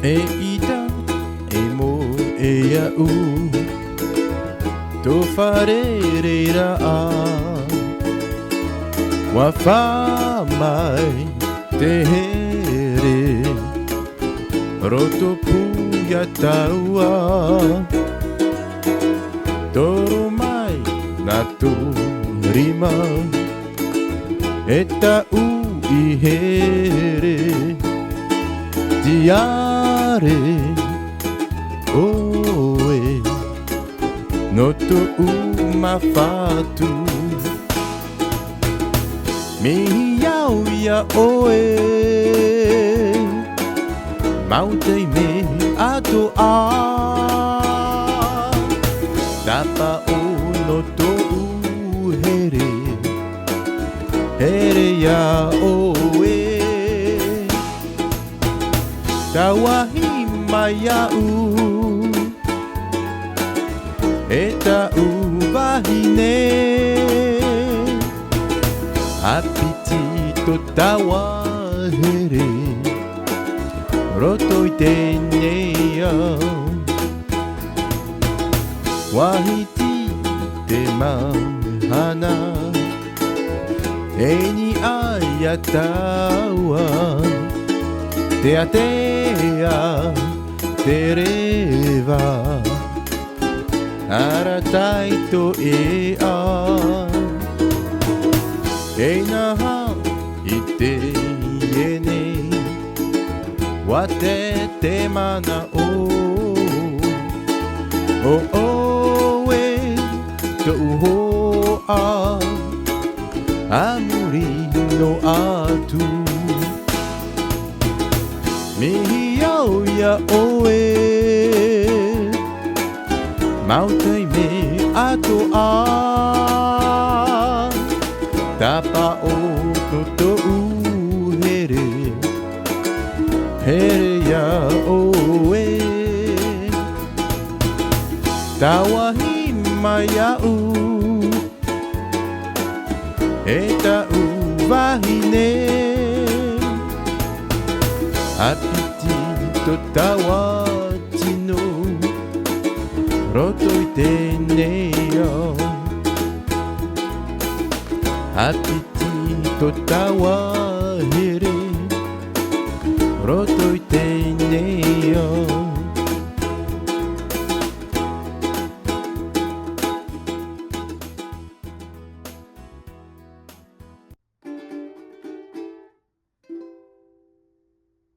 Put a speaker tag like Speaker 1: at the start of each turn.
Speaker 1: E ita e mo e au to wharereira a wa wha mai te here roto puia taua toro mai na turima e tau i here diare oe no to umawhatu Mihi Au Ia Oe Mautei me ato a Tapa o no to here Here ia oe Tawahi mai au E tau wahine Apiti to tawa here Roto i tenea Wahiti te mahana E ni aia taua Te atea te rewa Ara taito e a E naha i te iene Wa te mana o O oe to uho a Amuri no atu Mihi Au Ia Oe Mautei me ato a Tapa o to here Here ia oe Tawahi mai au E tau wahine Apiti to tawa tino Roto i tenea Apiti to tawa here Roto i